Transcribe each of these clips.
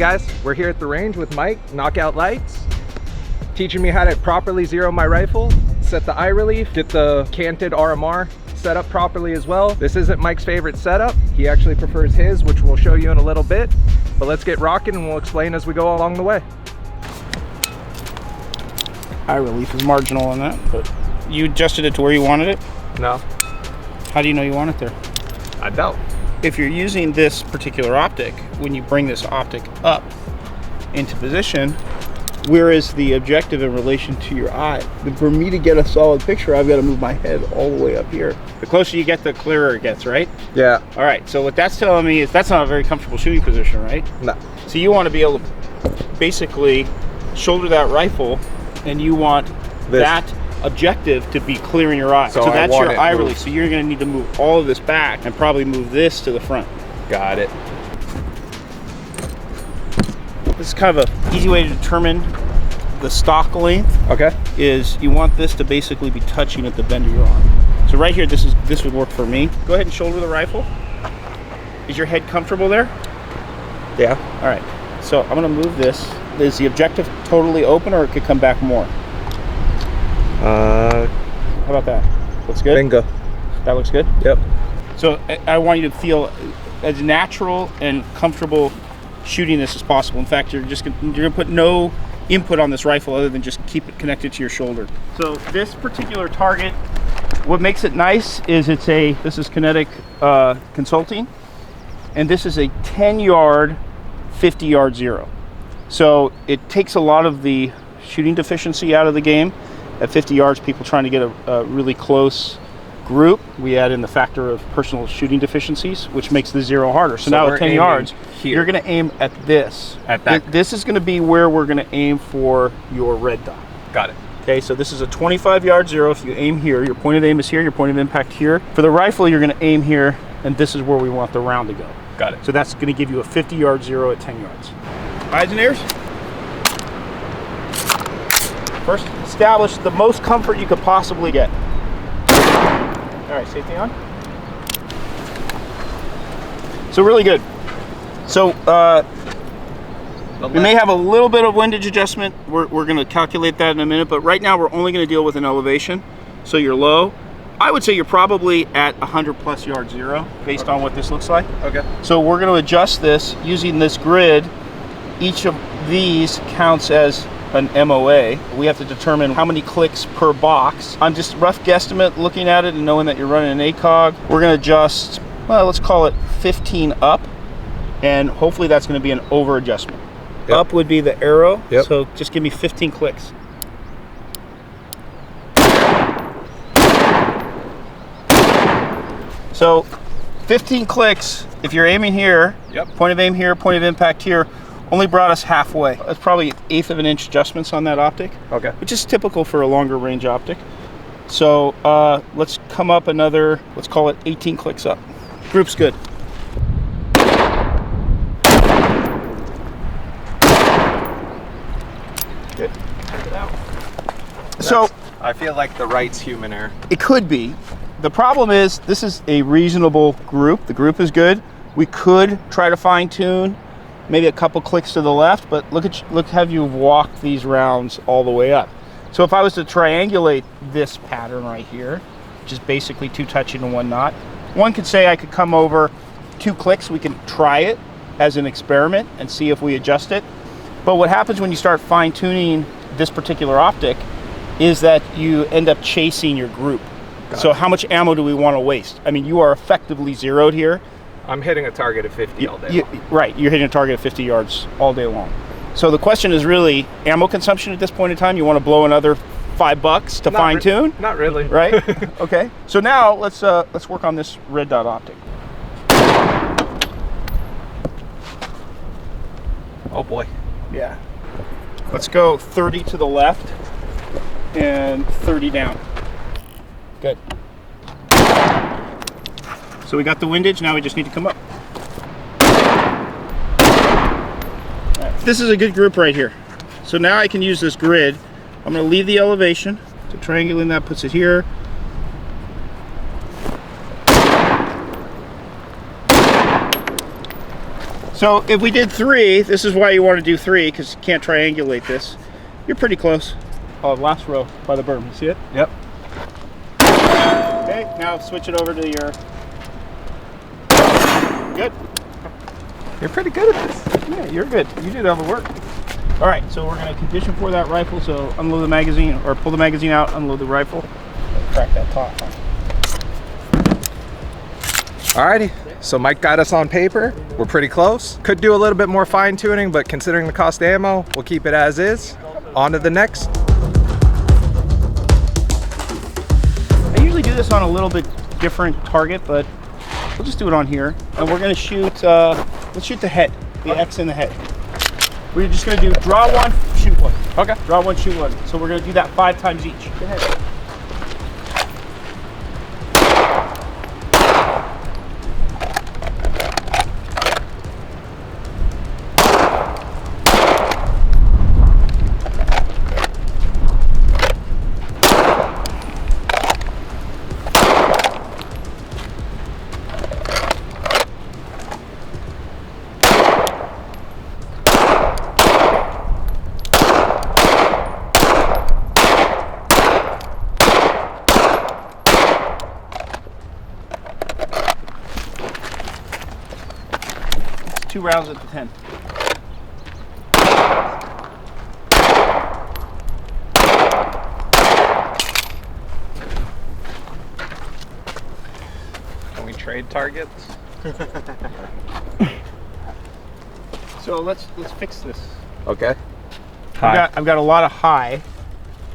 guys, we're here at the range with Mike, Knockout Lights, teaching me how to properly zero my rifle, set the eye relief, get the canted RMR set up properly as well. This isn't Mike's favorite setup. He actually prefers his, which we'll show you in a little bit. But let's get rocking and we'll explain as we go along the way. Eye relief is marginal on that, but you adjusted it to where you wanted it? No. How do you know you want it there? I don't. If you're using this particular optic, when you bring this optic up into position, where is the objective in relation to your eye? For me to get a solid picture, I've got to move my head all the way up here. The closer you get, the clearer it gets, right? Yeah. All right, so what that's telling me is that's not a very comfortable shooting position, right? No. So you want to be able to basically shoulder that rifle, and you want that objective to be clear in your eye. So that's your eye relief. So you're going to need to move all of this back and probably move this to the front. Got it. This is kind of an easy way to determine the stock length. Okay. Is you want this to basically be touching at the bend of your arm. So right here, this would work for me. Go ahead and shoulder the rifle. Is your head comfortable there? Yeah. All right. So I'm going to move this. Is the objective totally open, or it could come back more? How about that? Looks good? Bingo. That looks good? Yep. So I want you to feel as natural and comfortable shooting this as possible. In fact, you're gonna put no input on this rifle other than just keep it connected to your shoulder. So this particular target, what makes it nice is this is Kinetic Consulting, and this is a 10-yard, 50-yard zero. So it takes a lot of the shooting deficiency out of the game. At 50 yards, people trying to get a really close group, we add in the factor of personal shooting deficiencies, which makes the zero harder. So now at 10 yards, you're going to aim at this. At that. This is going to be where we're going to aim for your red dot. Got it. Okay, so this is a 25-yard zero. If you aim here, your point of aim is here, your point of impact here. For the rifle, you're going to aim here, and this is where we want the round to go. Got it. So that's going to give you a 50-yard zero at 10 yards. Eyes and ears. First, establish the most comfort you could possibly get. All right, safety on. So really good. So we may have a little bit of windage adjustment. We're going to calculate that in a minute, but right now we're only going to deal with an elevation. So you're low. I would say you're probably at 100+ yard zero based on what this looks like. Okay. So we're going to adjust this using this grid. Each of these counts as an MOA. We have to determine how many clicks per box. I'm just rough guesstimate looking at it and knowing that you're running an ACOG. We're going to adjust, well, let's call it 15 up, and hopefully that's going to be an over adjustment. Yep. Up would be the arrow, so just give me 15 clicks. So 15 clicks, if you're aiming here, point of aim here, point of impact here, only brought us halfway. That's probably 1/8 of an inch adjustments on that optic, which is typical for a longer range optic. So let's come up another, let's call it 18 clicks up. Group's good. Good. Check it out. So I feel like the right's human error. It could be. The problem is this is a reasonable group. The group is good. We could try to fine tune maybe a couple clicks to the left, but look how you've walked these rounds all the way up. So if I was to triangulate this pattern right here, which is basically 2 touching and 1 not, one could say I could come over 2 clicks. We can try it as an experiment and see if we adjust it. But what happens when you start fine tuning this particular optic is that you end up chasing your group. So how much ammo do we want to waste? I mean, you are effectively zeroed here. I'm hitting a target of 50 all day long. Right, you're hitting a target of 50 yards all day long. So the question is really ammo consumption at this point in time. You want to blow another $5 to fine tune? Not really. Right? Okay. So now let's work on this red dot optic. Oh boy. Yeah. Let's go 30 to the left and 30 down. Good. So we got the windage, now we just need to come up. Right. This is a good group right here. So now I can use this grid. I'm going to leave the elevation. So triangulating that puts it here. So if we did 3, this is why you want to do 3, because you can't triangulate this. You're pretty close. Oh, last row by the berm. You see it? Yep. Okay, now switch it over to your... Good. You're pretty good at this. Yeah, you're good. You did all the work. All right, so we're going to condition for that rifle. So unload the magazine, or pull the magazine out, unload the rifle. Crack that top. Alrighty, so Mike got us on paper. We're pretty close. Could do a little bit more fine tuning, but considering the cost of ammo, we'll keep it as is. On to the next. I usually do this on a little bit different target, but we'll just do it on here. And we're going to shoot, let's shoot the head, the X in the head. We're just going to do draw 1, shoot 1. Okay. Draw 1, shoot 1. So we're going to do that 5 times each. Go ahead. It's 2 rounds at the 10. Can we trade targets? So let's fix this. Okay. I've got a lot of high,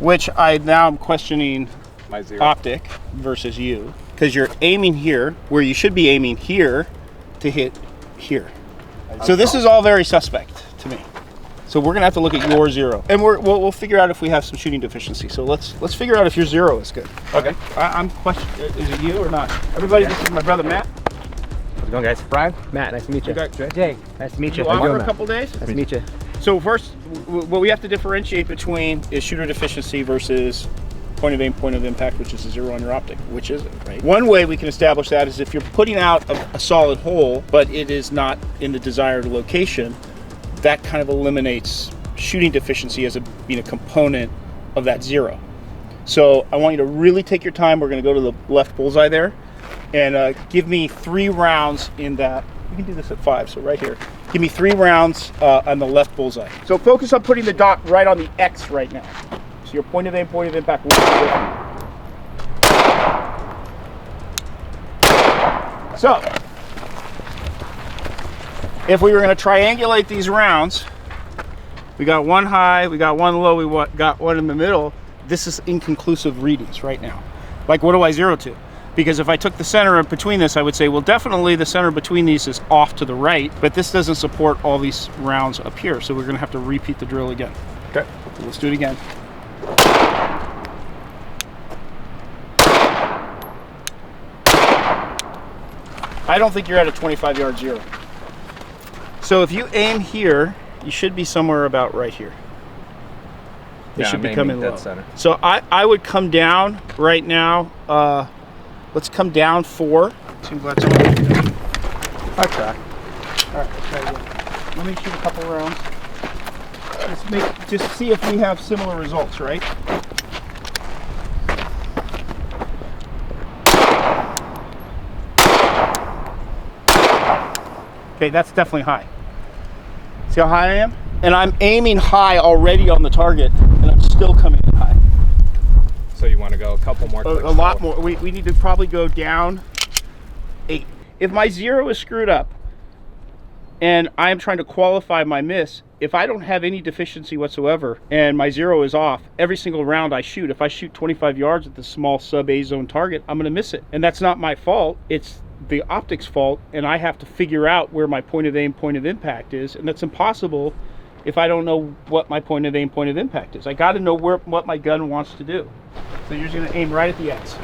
which I now am questioning My 0. optic versus you, because you're aiming here where you should be aiming here to hit here. So this is all very suspect to me. So we're gonna have to look at your 0, and we'll figure out if we have some shooting deficiency. So let's figure out if your 0 is good. Okay. I'm questioning, is it you or not? Everybody, this is my brother Matt. How's it going, guys? Brian? Matt, nice to meet you. Jay, Nice to meet you. you How on you for doing, a Matt? couple days? Nice to meet you. So first, what we have to differentiate between is shooter deficiency versus point of aim, point of impact, which is a 0 on your optic, which is it, right? One way we can establish that is if you're putting out a solid hole, but it is not in the desired location, that kind of eliminates shooting deficiency as being a component of that 0. So I want you to really take your time. We're gonna go to the left bullseye there, and give me 3 rounds in that. We can do this at 5, so right here. Give me 3 rounds on the left bullseye. So focus on putting the dot right on the X right now. So your point of aim, point of impact will be different. So, if we were going to triangulate these rounds, we got 1 high, we got 1 low, we got 1 in the middle. This is inconclusive readings right now. Like, what do I 0 to? Because if I took the center between this, I would say, well, definitely the center between these is off to the right, but this doesn't support all these rounds up here. So we're going to have to repeat the drill again. Okay. So let's do it again. I don't think you're at a 25-yard 0. So if you aim here, you should be somewhere about right here. They should be coming low. Center. So I would come down right now. Let's come down 4 to let's. I try. All right, let's try again. Let me shoot a couple rounds. Just see if we have similar results, right? Okay, that's definitely high. See how high I am? And I'm aiming high already on the target, and I'm still coming in high. So you want to go a couple more clicks? A lot more. We need to probably go down 8. If my 0 is screwed up, and I'm trying to qualify my miss, if I don't have any deficiency whatsoever, and my 0 is off, every single round I shoot, if I shoot 25 yards at this small sub-A zone target, I'm going to miss it. And that's not my fault. It's the optics fault, and I have to figure out where my point of aim, point of impact is, and that's impossible if I don't know what my point of aim, point of impact is. I got to know what my gun wants to do. So you're just going to aim right at the X.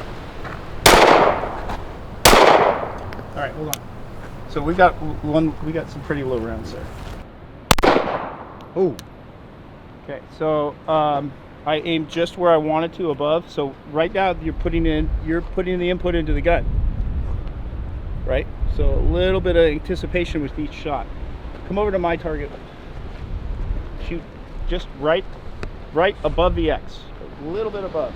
All right, hold on. So we got some pretty low rounds there. Oh. Okay, so I aimed just where I wanted to above. So right now you're putting the input into the gun. Right? So a little bit of anticipation with each shot. Come over to my target. Shoot just right above the X. A little bit above.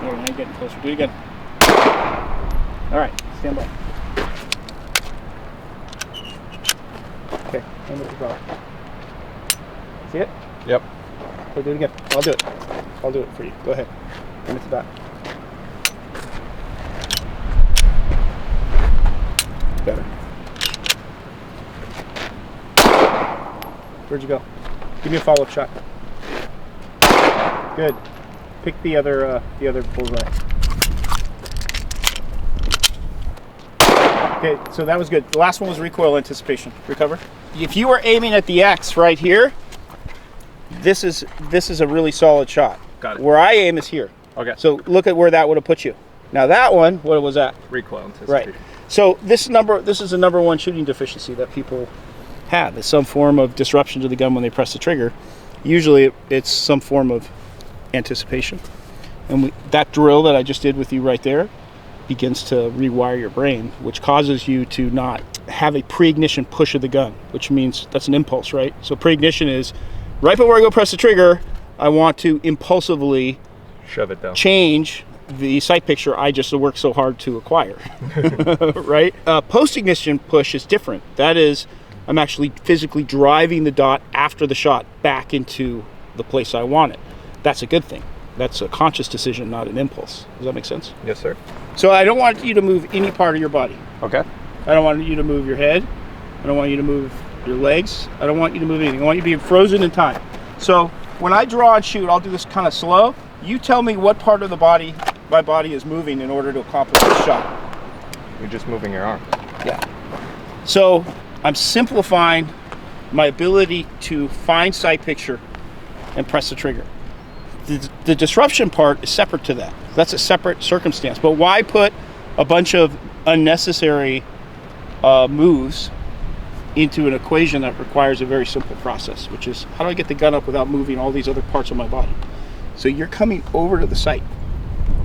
There, now you're getting closer. Do it again. All right, stand by. Okay, aim at the draw. See it? Yep. Okay, do it again. I'll do it. I'll do it for you. Go ahead. Aim at the dot. Better. Where'd you go? Give me a follow-up shot. Good. Pick the other bullseye. Okay, so that was good. The last one was recoil anticipation. Recover. If you were aiming at the X right here, this is a really solid shot. Got it. Where I aim is here. Okay. So look at where that would have put you. Now that one, what was that? Recoil anticipation. Right. So this is the number one shooting deficiency that people have. Is some form of disruption to the gun when they press the trigger. Usually it's some form of anticipation. And that drill that I just did with you right there begins to rewire your brain, which causes you to not have a pre-ignition push of the gun, which means that's an impulse, right? So pre-ignition is right before I go press the trigger, I want to impulsively Shove it down. change the sight picture I just worked so hard to acquire, right? Post-ignition push is different. That is, I'm actually physically driving the dot after the shot back into the place I want it. That's a good thing. That's a conscious decision, not an impulse. Does that make sense? Yes, sir. So I don't want you to move any part of your body. Okay. I don't want you to move your head. I don't want you to move your legs. I don't want you to move anything. I want you to be frozen in time. So when I draw and shoot, I'll do this kind of slow. You tell me what part of the body my body is moving in order to accomplish the shot. You're just moving your arm. Yeah. So I'm simplifying my ability to find sight picture and press the trigger. The disruption part is separate to that. That's a separate circumstance. But why put a bunch of unnecessary moves into an equation that requires a very simple process, which is how do I get the gun up without moving all these other parts of my body? So you're coming over to the sight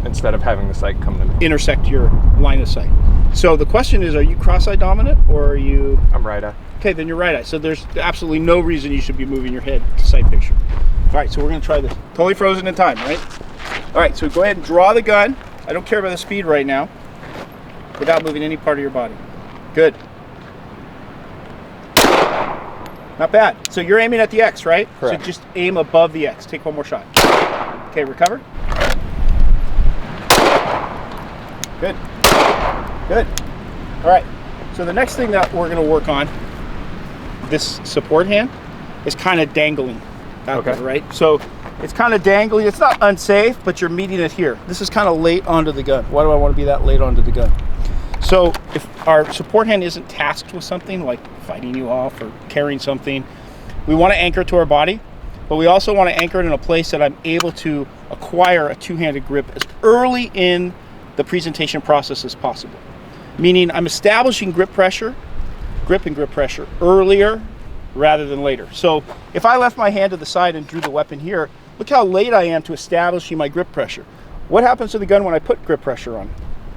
Instead of having the sight come to me. intersect your line of sight. So the question is, are you cross-eye dominant or are you... I'm right eye. Okay, then you're right eye. So there's absolutely no reason you should be moving your head to sight picture. All right, so we're gonna try this. Totally frozen in time, right? All right, so go ahead and draw the gun. I don't care about the speed right now, without moving any part of your body. Good. Not bad. So you're aiming at the X, right? Correct. So just aim above the X. Take one more shot. Okay, recover. Good. Good. All right. So the next thing that we're going to work on, this support hand, is kind of dangling. Okay. Right? So it's kind of dangling. It's not unsafe, but you're meeting it here. This is kind of late onto the gun. Why do I want to be that late onto the gun? So if our support hand isn't tasked with something like fighting you off or carrying something, we want to anchor it to our body, but we also want to anchor it in a place that I'm able to acquire a two-handed grip as early in the presentation process as possible. Meaning I'm establishing grip and grip pressure earlier rather than later. So if I left my hand to the side and drew the weapon here, look how late I am to establishing my grip pressure. What happens to the gun when I put grip pressure on?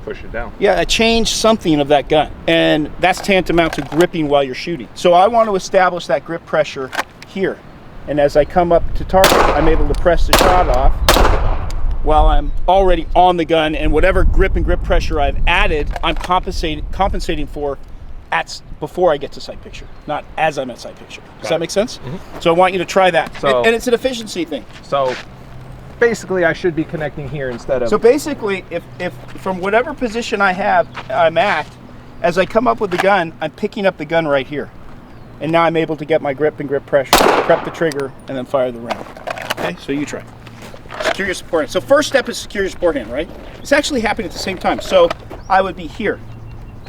Push it down. Yeah, I changed something of that gun, and that's tantamount to gripping while you're shooting. So I want to establish that grip pressure here, and as I come up to target, I'm able to press the shot off while I'm already on the gun, and whatever grip and grip pressure I've added, I'm compensating for before I get to sight picture, not as I'm at sight picture. Does that make sense? Mm-hmm. So I want you to try that, So, and it's an efficiency thing. So basically I should be connecting here instead of... So basically, if from whatever position I'm at, as I come up with the gun, I'm picking up the gun right here. And now I'm able to get my grip and grip pressure, prep the trigger, and then fire the round. Okay, so you try. Secure your support hand. So first step is secure your support hand, right? It's actually happening at the same time. So I would be here,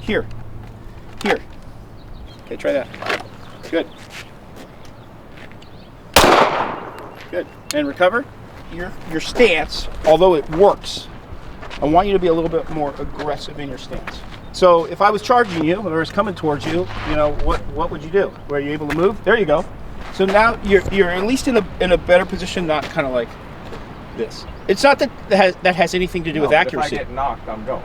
here, here. Okay, try that. Good. Good. And recover. Your stance, although it works, I want you to be a little bit more aggressive in your stance. So if I was charging you or I was coming towards you, you know, what would you do? Were you able to move? There you go. So now you're at least in a better position, not kind of like this. It's not that has anything to do with accuracy. If I get knocked, I'm going.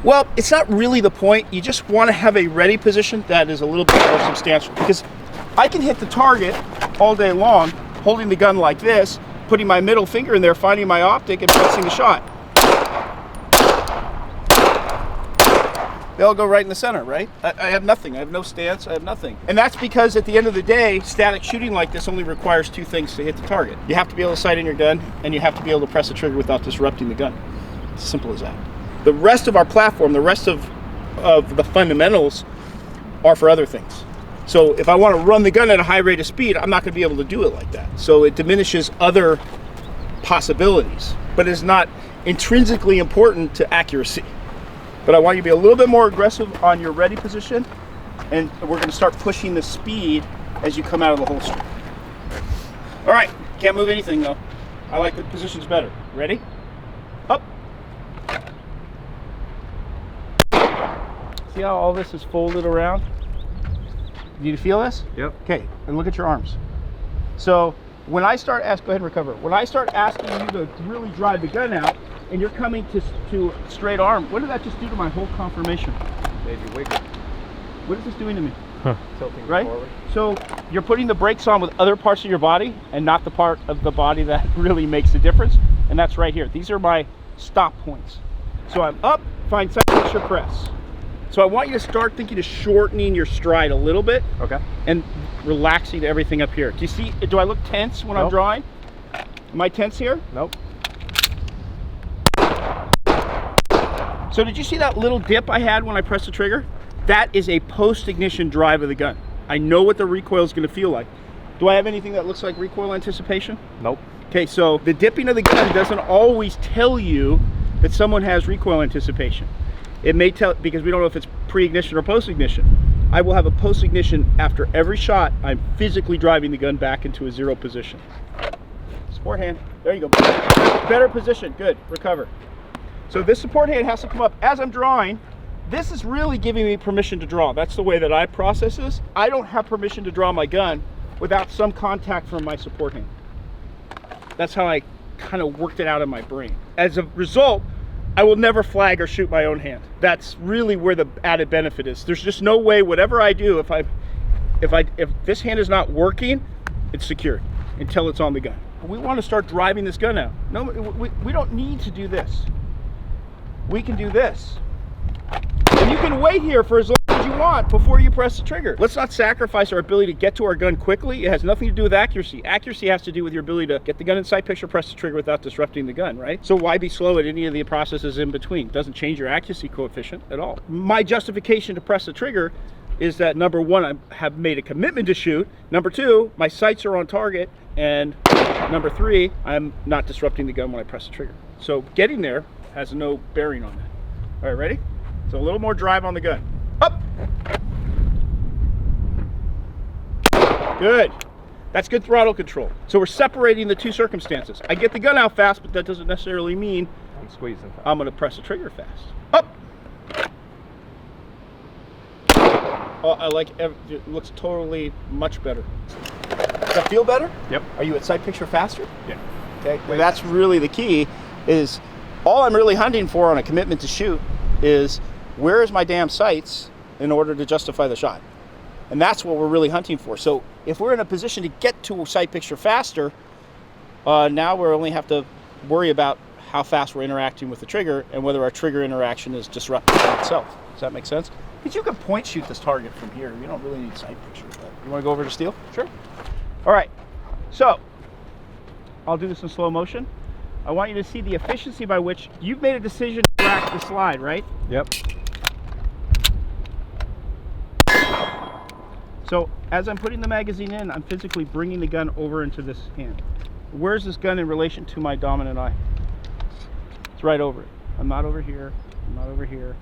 Well, it's not really the point. You just want to have a ready position that is a little bit more substantial, because I can hit the target all day long, holding the gun like this, putting my middle finger in there, finding my optic, and pressing the shot. They all go right in the center, right? I have nothing. I have no stance. I have nothing. And that's because at the end of the day, static shooting like this only requires two things to hit the target. You have to be able to sight in your gun, and you have to be able to press the trigger without disrupting the gun. It's as simple as that. The rest of our platform, the rest of the fundamentals are for other things. So if I want to run the gun at a high rate of speed, I'm not going to be able to do it like that. So it diminishes other possibilities, but it's not intrinsically important to accuracy. But I want you to be a little bit more aggressive on your ready position, and we're going to start pushing the speed as you come out of the holster. All right, can't move anything though. I like the positions better. Ready? Up. See how all this is folded around? Do you feel this? Yep. Okay, and look at your arms. So when I start asking, go ahead and recover. When I start asking you to really drive the gun out, and you're coming to straight arm, what did that just do to my whole conformation? Made you wiggle. What is this doing to me? Tilting Right? forward. So you're putting the brakes on with other parts of your body and not the part of the body that really makes the difference, and that's right here. These are my stop points. So I'm up, find sight, picture, press. So I want you to start thinking of shortening your stride a little bit. Okay. And relaxing everything up here. Do you see, do I look tense when I'm drawing? Am I tense here? Nope. So did you see that little dip I had when I pressed the trigger? That is a post-ignition drive of the gun. I know what the recoil is going to feel like. Do I have anything that looks like recoil anticipation? Nope. Okay, so the dipping of the gun doesn't always tell you that someone has recoil anticipation. It may tell, because we don't know if it's pre-ignition or post-ignition. I will have a post-ignition after every shot. I'm physically driving the gun back into a zero position. Support hand, there you go. Better position, good, recover. So this support hand has to come up as I'm drawing. This is really giving me permission to draw. That's the way that I process this. I don't have permission to draw my gun without some contact from my support hand. That's how I kind of worked it out in my brain. As a result, I will never flag or shoot my own hand. That's really where the added benefit is. There's just no way, whatever I do, if this hand is not working, it's secured until it's on the gun. We want to start driving this gun out. No, we don't need to do this. We can do this. And you can wait here for as long as you want before you press the trigger. Let's not sacrifice our ability to get to our gun quickly. It has nothing to do with accuracy. Accuracy has to do with your ability to get the gun in sight picture, press the trigger without disrupting the gun, right? So why be slow at any of the processes in between? It doesn't change your accuracy coefficient at all. My justification to press the trigger is that, number one, I have made a commitment to shoot. Number two, my sights are on target. And number three, I'm not disrupting the gun when I press the trigger. So getting there has no bearing on that. All right, ready? So a little more drive on the gun. Up. Good. That's good throttle control. So we're separating the two circumstances. I get the gun out fast, but that doesn't necessarily mean I'm squeezing fast. I'm going to press the trigger fast. Up. Oh, I like it. Looks totally much better. Does that feel better? Yep. Are you at sight picture faster? Yeah. Okay. Well, that's really the key. Is all I'm really hunting for on a commitment to shoot is where is my damn sights in order to justify the shot. And that's what we're really hunting for. So if we're in a position to get to a sight picture faster, now we only have to worry about how fast we're interacting with the trigger and whether our trigger interaction is disruptive in itself. Does that make sense? Because you can point shoot this target from here. You don't really need sight picture. But you want to go over to steel? Sure. All right. So I'll do this in slow motion. I want you to see the efficiency by which you've made a decision to rack the slide, right? Yep. So as I'm putting the magazine in, I'm physically bringing the gun over into this hand. Where's this gun in relation to my dominant eye? It's right over it. I'm not over here. I'm not over here.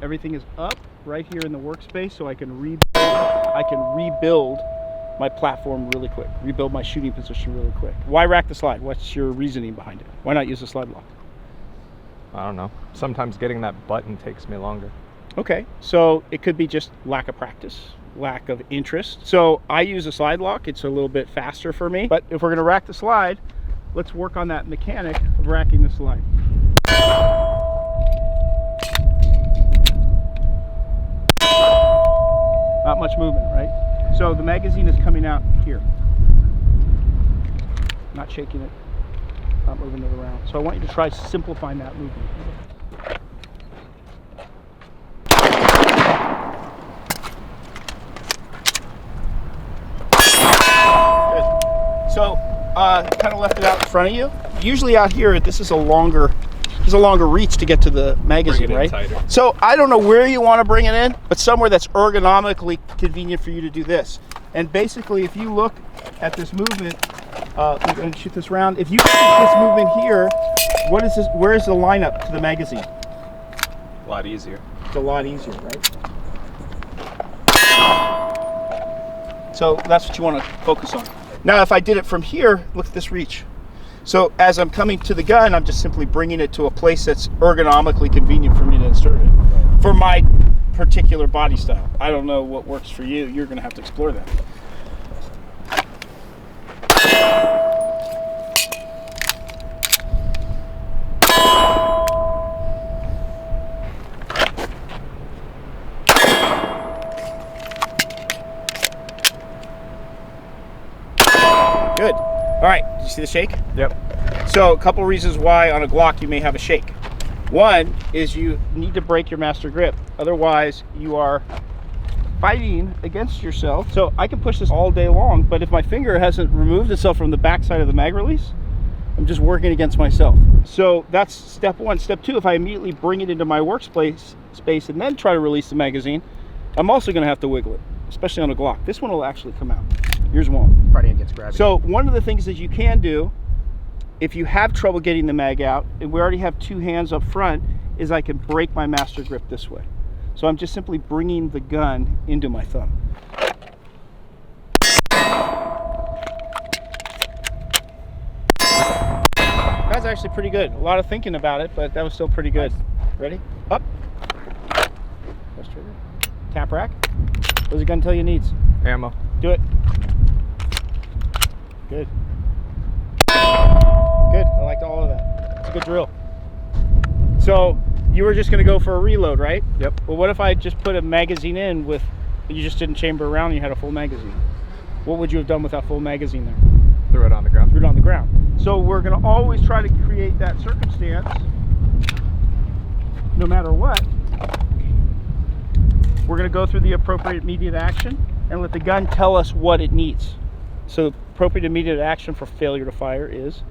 Everything is up right here in the workspace, so I can rebuild my platform really quick, rebuild my shooting position really quick. Why rack the slide? What's your reasoning behind it? Why not use the slide lock? I don't know. Sometimes getting that button takes me longer. Okay, so it could be just lack of practice, lack of interest. So I use a slide lock. It's a little bit faster for me. But if we're gonna rack the slide, let's work on that mechanic of racking the slide. much movement, right? So the magazine is coming out here. Not shaking it, not moving it around. So I want you to try simplifying that movement. Good. So kind of left it out in front of you. Usually out here, this is a longer reach to get to the magazine, right? Tighter. So I don't know where you want to bring it in, but somewhere that's ergonomically convenient for you to do this. And basically, if you look at this movement, we're going to shoot this round. If you look at this movement here, what is this? Where is the lineup to the magazine? A lot easier. It's a lot easier, right? So that's what you want to focus on. Now, if I did it from here, look at this reach. So as I'm coming to the gun, I'm just simply bringing it to a place that's ergonomically convenient for me to insert it. For my particular body style. I don't know what works for you. You're going to have to explore that. Good. All right, did you see the shake? Yep. So a couple reasons why on a Glock you may have a shake. One is you need to break your master grip. Otherwise you are fighting against yourself. So I can push this all day long, but if my finger hasn't removed itself from the backside of the mag release, I'm just working against myself. So that's step one. Step two, if I immediately bring it into my workspace and then try to release the magazine, I'm also gonna have to wiggle it, especially on a Glock. This one will actually come out. Yours won't. Probably gets grabby. So one of the things that you can do, if you have trouble getting the mag out, and we already have two hands up front, is I can break my master grip this way. So I'm just simply bringing the gun into my thumb. That's actually pretty good. A lot of thinking about it, but that was still pretty good. Ready? Up. Press trigger. Tap rack. What does the gun tell you it needs? Ammo. Do it. Good. Good. I liked all of that. It's a good drill. So you were just going to go for a reload, right? Yep. Well, what if I just put a magazine in with, you just didn't chamber around and you had a full magazine? What would you have done with that full magazine there? Throw it on the ground. Threw it on the ground. So we're going to always try to create that circumstance, no matter what. We're going to go through the appropriate immediate action and let the gun tell us what it needs. So appropriate immediate action for failure to fire is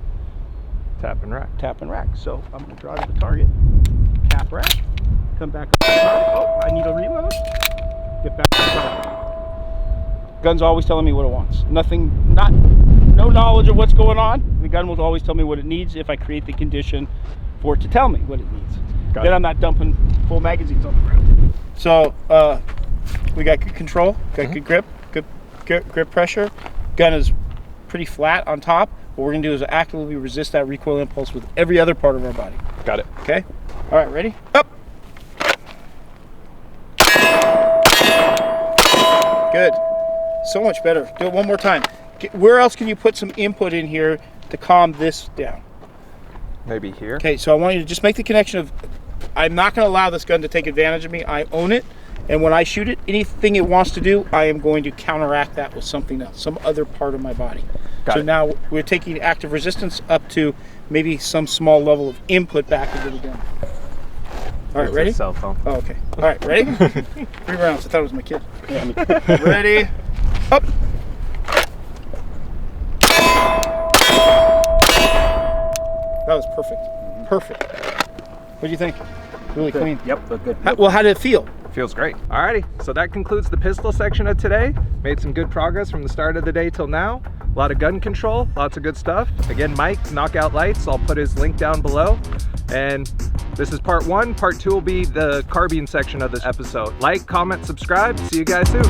Tap and rack. tap and rack. So I'm going to draw to the target, tap rack, come back up to the target. Oh, I need a reload. Get back to the target. Gun's always telling me what it wants. No knowledge of what's going on. The gun will always tell me what it needs if I create the condition for it to tell me what it needs. Then I'm not dumping full magazines on the ground. So we got good control, got good grip, good grip pressure. Gun is pretty flat on top. What we're gonna do is actively resist that recoil impulse with every other part of our body. Got it. Okay? All right, ready? Up. Good. So much better. Do it one more time. Where else can you put some input in here to calm this down? Maybe here. Okay, so I want you to just make the connection of, I'm not going to allow this gun to take advantage of me. I own it, and when I shoot it, anything it wants to do, I am going to counteract that with something else, some other part of my body. So now we're taking active resistance up to maybe some small level of input back into the gun. All right, ready? Cell phone. Oh, okay. All right, ready? 3 rounds. I thought it was my kid. Ready? Up. That was perfect. Perfect. What do you think? Really clean. Yep, look good. Well, how did it feel? Feels great. Alrighty, so that concludes the pistol section of today. Made some good progress from the start of the day till now. A lot of gun control, lots of good stuff. Again, Mike, Knockout Lights, I'll put his link down below. And this is part 1. Part 2 will be the carbine section of this episode. Like, comment, subscribe. See you guys soon.